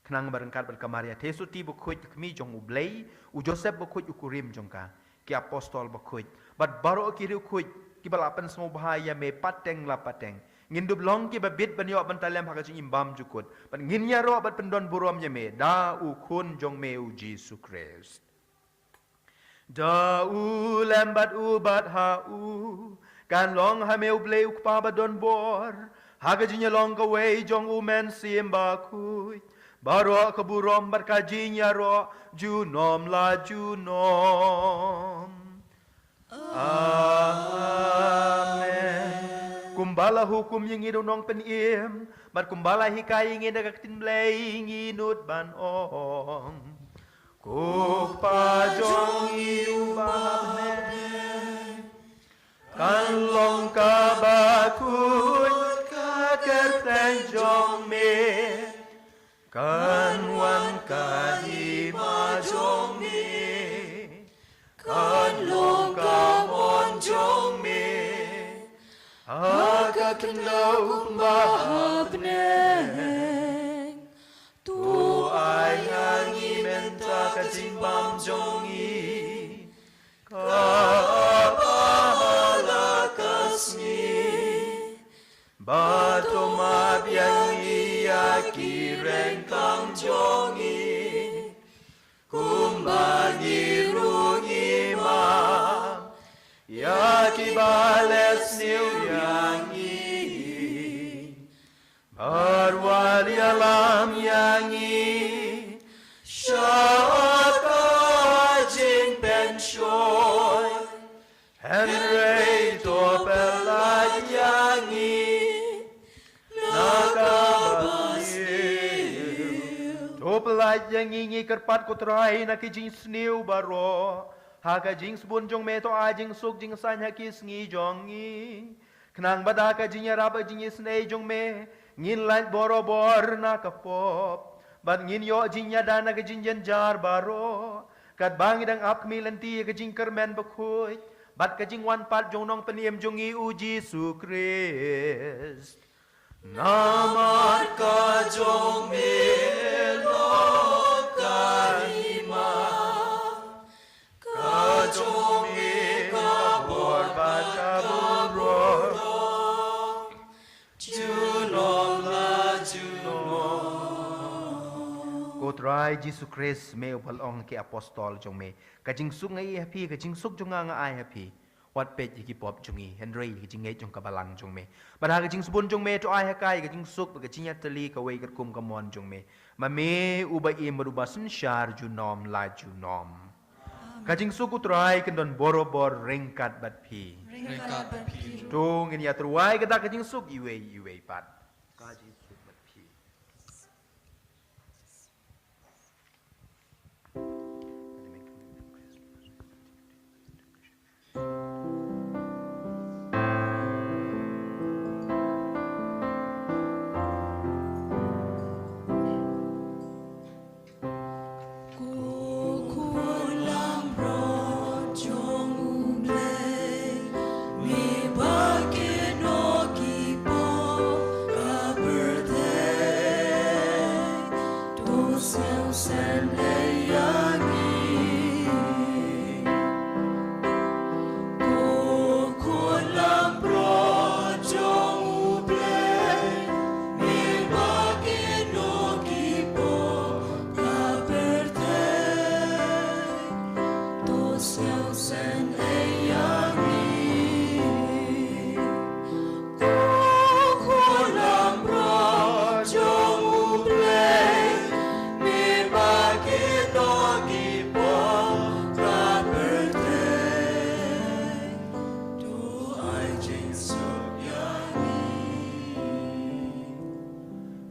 Speaker 1: Kenang barangkat berkamaria tesu ti bukut kami jong ublei u Joseph bukut ukurim jongka ki apostol bukut bat baro ki ukut ki balapan semua bahaya me pateng la pateng ngindub long ki babit banyo bantalem hakajing imbam jukut bat nginya ro bat pendon burom ye me da u kun jong me u Jesus Christ da u lambat u bat ha u kan long ha me ublei ukpa badon bor hakajing long ka wei jong u men simba kuit Baro keburom berkajinya ro junom la junom. Amen. Kumbala hukum yang idunong penim, bar kumbala hikai ingin dagaktin blay nginut ban ong. Kupa jong iubahne, kan long kabakut kakerten jong me. Kan wan kahima jong me, kan long kamon jong me, hakakin lau mahabneng, tu ay hangi menta kajimbam jongi, kapahala kasmi, bato mabiang iyaki rengkang jongi kumbagi rungi ma yaki bales niu yangi barwali alam yangi syaka jing penshoy Henry to pelat yangi Pelaj yang ingi kerpat kutrai nak jing sniu baro haka jing sebun jong meto a jing suk jing san haki sngi jongi kenang bada ka jing raba jing snei jong me ngin lan boro bor na kapop bat ngin yo jing yada na ka jing jar baro kat bang dang ap milanti ka jing kermen bakhoy bat ka jing wan pat jong nong peniem jongi u Jesus Christ Namat ka jong melok kahima Ka jong me kabor bat kabor Junom la junom Kutrai Jesus Christ me upalong ke apostol jong me Ka jing suk ngai happy ka jing suk jong nga ai happy Pot pet yiki pop jungi Henry yiki jing jong kabalang jong me Badha ka jing subun jong me to ai hakai ka jing suk ka jing yatali ka wei ka kum ka mon jong me Ma me uba im uba sun shar ju nom la ju nom Ka jing suk utrai kan don boro bor ringkat bat pi
Speaker 5: Ringkat berpiru.
Speaker 1: Tung ini atruai ka da ka jing suk iwe pat Ka jing suk bat pi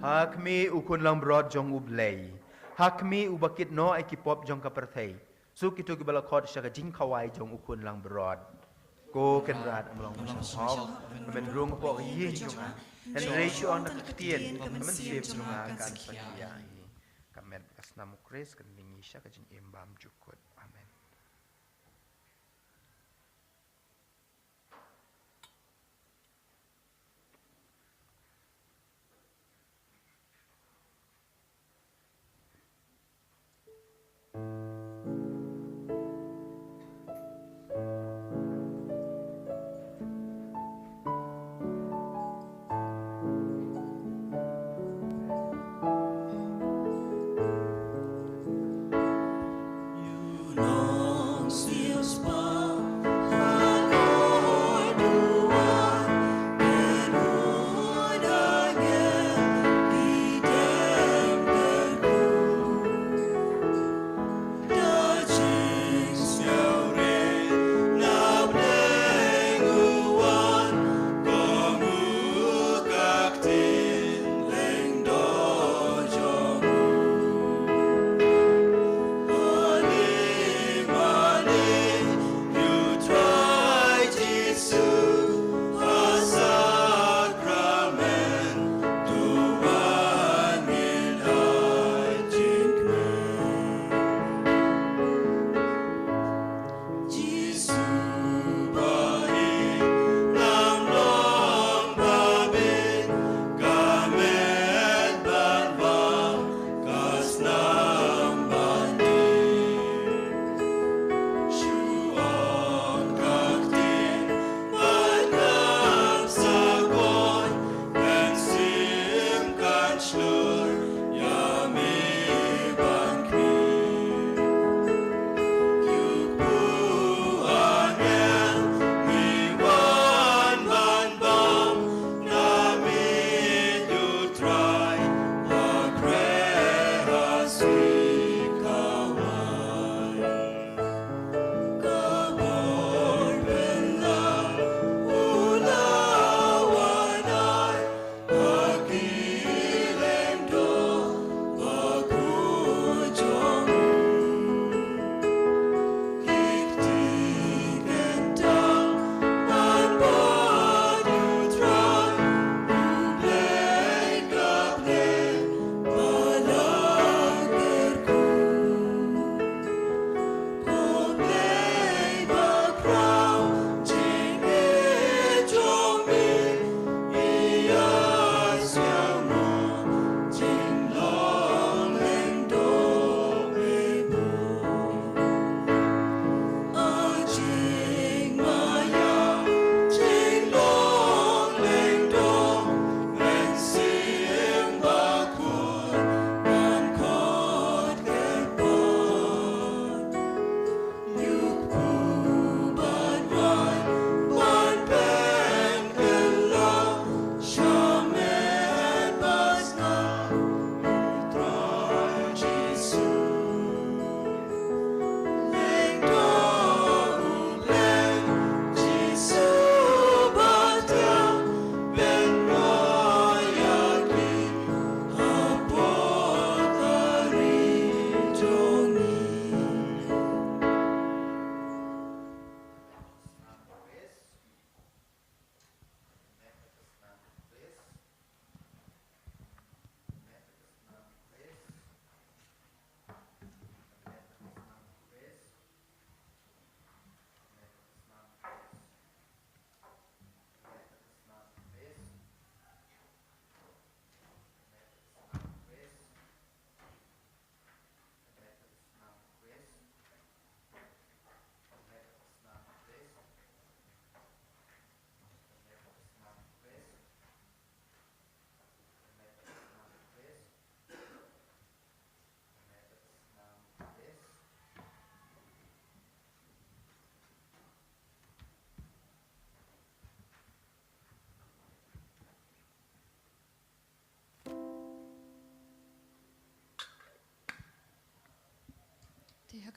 Speaker 1: Hakmi ukun lang brod jong ublay. Hakmi ubakit no ay kipop jong kapertay. So kito gibala kod siya ka jing kawai jong ukun lang brod. Ko kenrat amlong masang men rung po yin jong ha. En ratio on nakatien men sip jong ha kan pagiyai. Kamet kas namu kris kan ningi siya ka jing imbam jukut. Amen.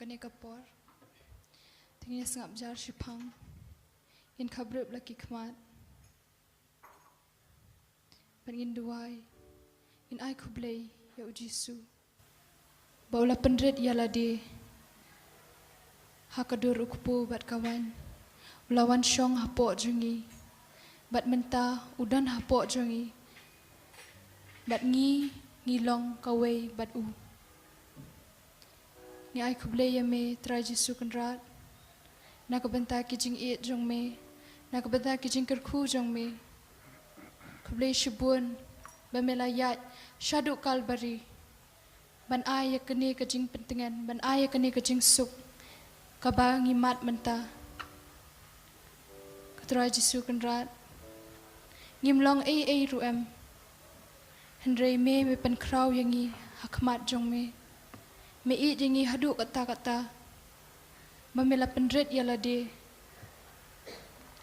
Speaker 5: hakane kapor. Tingnya sengap jar shipang. In kabrib laki kmat. Pangin duai. In ai kublay ya ujisu. Baula pendret ya lade. Hakadur ukpu bat kawan. Ulawan syong hapok jungi. Bat menta udan hapok jungi. Bat ngilong kawai bat u. Ni ai kublay ya me trai jisu kenrat. Na kabenta kijing it jong me. Na kabenta kijing kerku jong me. Kublay shibun. Bamelayat syaduk kalbari. Ban ai ya kene kijing pentingan. Ban ai ya kene kijing suk. Kabang ngimat menta. Katrai jisu kenrat. Ngimlong ai ruem. Hendrai me pen krau yangi hakmat jong me. Me i yangi haduk kata-kata. Mamela pendret ya lade.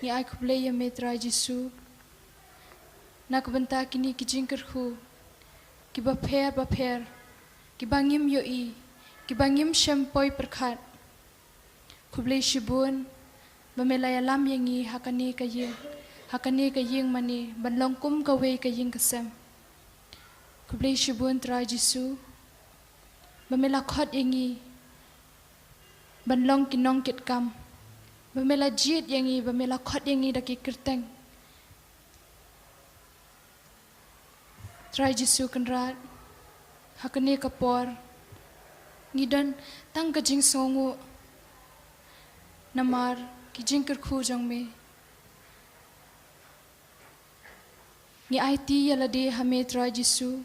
Speaker 5: Ni ai kublay ya me trai jisu. Na kubenta kini kijingkerku. Kiba per. Kiba ngim yoi. Kiba ngim shempoi perkat. Kublay shibun. Mamela ya lam yangi hakane kaying. Hakane kaying mani. Banlongkum kawai kaying kesem. Kublay shibun trai jisu. Bamela khot yangi. Banlong kinong kit kam. Bamela jit yangi. Bamela khot yangi daki kerteng. Trai jisu kenrat. Hakane kapor. Ngidan tang kajing songu. Namar kijing kerku jong me. Ni IT ya lade hame trai jisu.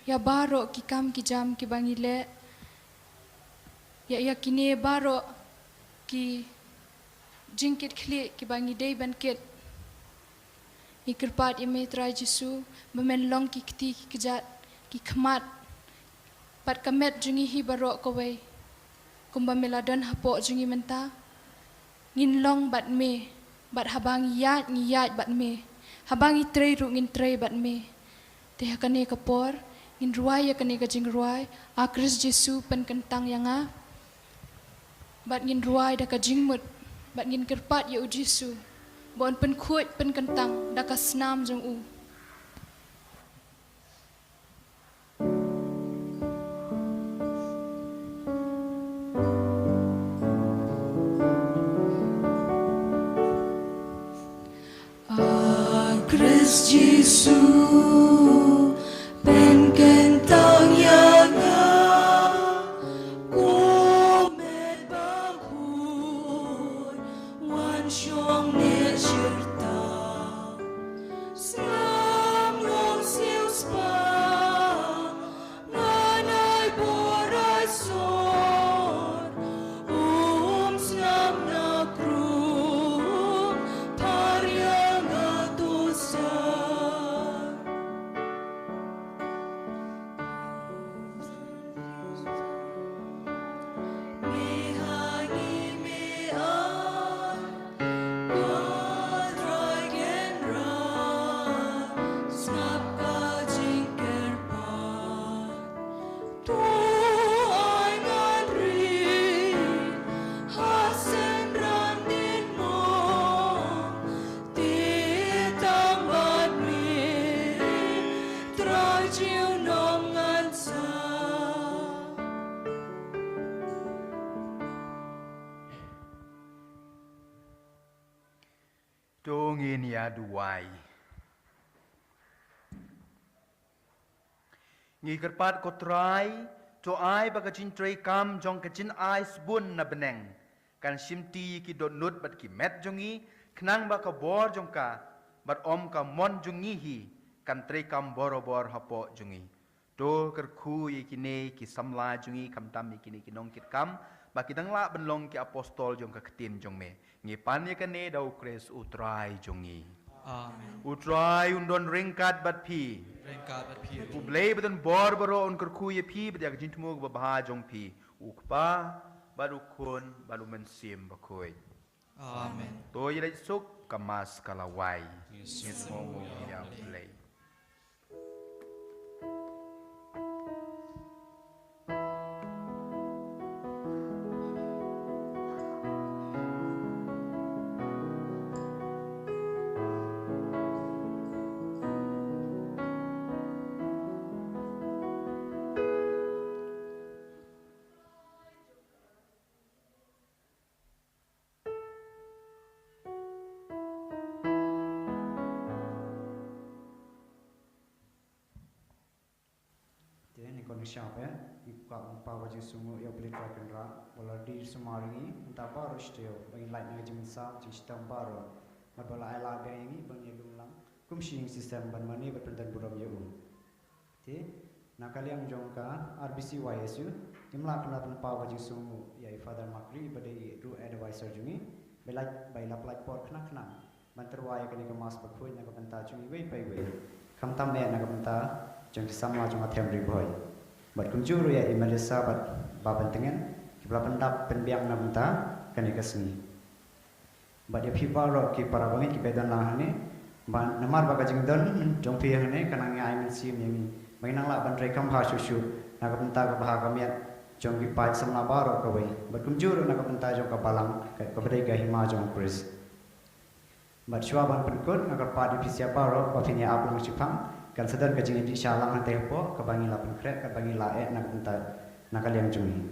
Speaker 5: Ya baro kikam kijam kibangile. Ya kini baro ki jingkit kli kibangi day bankit. Ni kerpat ime trai jisu. Bemenlong ki kiti ki kejat ki kemat. Pat kamet jungi hi baro kawai. Kumba meladan hapok jungi menta. Nginlong bat me. Bat habang ngiyat bat me. Habang itray ru ngin tray bat me. Teh kane kapor. Ngin ruai ya kane kajing ruai. Akris Jesu pen kentang yang a. Bat ngin ruai da kajing mut. Bat ngin kerpat ya u Jesu. Bon pen kuat pen kentang. Da ka senam jong u.
Speaker 7: Christ Jesu pen kentang yang kumet bangun wan syong ne serta snam long siu spa nganai borai son snam na kru paryang
Speaker 1: Tungin ya duai. Ngi kerpat ko try. To ai baka chin tray kam jong ka chin ai sbun na beneng. Kan simti ki don nut bat ki met jongi. Knang baka bor jong ka. Bat om ka mon jongi hi. Kan tray kam borobor hapo jongi. To kerku ye kine ki samla jongi kam tam ye kine ki nong kit kam. Baki tangla benlong ki apostol jong ka ketim jong me. Ngi pan ye kane dau kres utrai jongi.
Speaker 6: Amen.
Speaker 1: Utrai undon ringkat bat pi.
Speaker 6: Rengkat bat phi.
Speaker 1: Ublay beton bor boro on kerku ye pi bet yak jintumug babaha jong pi. Ukpa baru kun baru mensim bakoi.
Speaker 6: Amen.
Speaker 1: To ye suk kamas kalawai.
Speaker 4: Yesus
Speaker 1: Ngitmo ya ublay.
Speaker 8: koneksyon apa? Ipa bawa sungu ya beli trakin ra, bola di semaringi, entah baru istio, bagi light ngaji misal, sistem baru, bola ayla ada ini bagi lumlang, kumsi sistem ban mani berpentan buram jauh. Ti, nak kalian jongka RBC YSU, imla kena penpa bawa sungu ya Father Makri pada ru advisor jungi, baila like port kena. Manterwaya kini kemas berkuih nak benta jungi wei pai wei, kam tamne nak benta jong sama jong athem riboy. Bat kunjuru ya imelisa bat babantengan kibla pendap penbiang nak benta kani kesni. Bat ya pipa ro ki para bangi ki bedan lah ni, ban namar baga jeng don jong pi hane kanang ya imen sim yami. Bagi nang la ban trai kam ha susu nak benta ka baha kamiat jong ki pai samna baro ka wei. Bat kunjuru nak benta jong ka balang ka bedai ka hima jong kris. Bat syuaban penkut agar padi pisia baro bafinya apung cipang kan sedar ka jing di syalang hante po ka bangi la penkrek ka bangi la nak benta nak kalian jungi.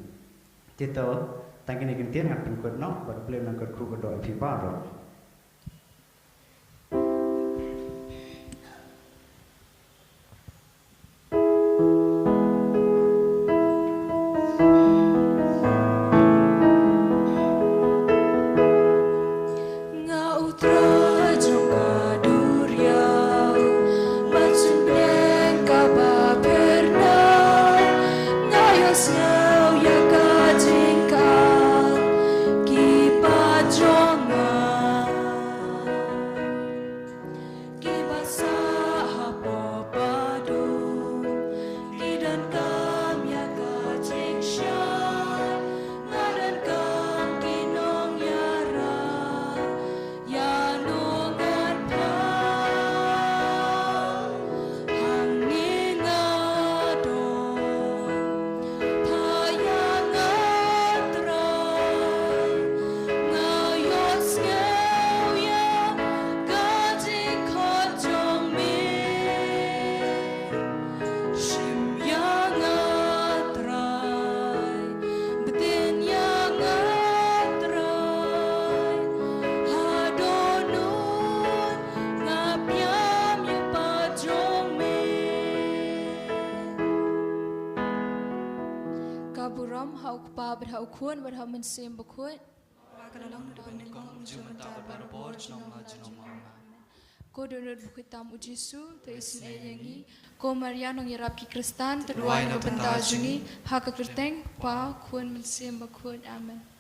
Speaker 8: Tito tangkini gintian nak penkut no bat blem nak kru ka do pi baro.
Speaker 5: berhau kuat berhau mensim berkuat. Ko donor bukitam ujisu te isin eyangi ko Maria nong yarap ki Kristan terduai no benta jungi hak kerteng pa kuat mensim berkuat. Amen.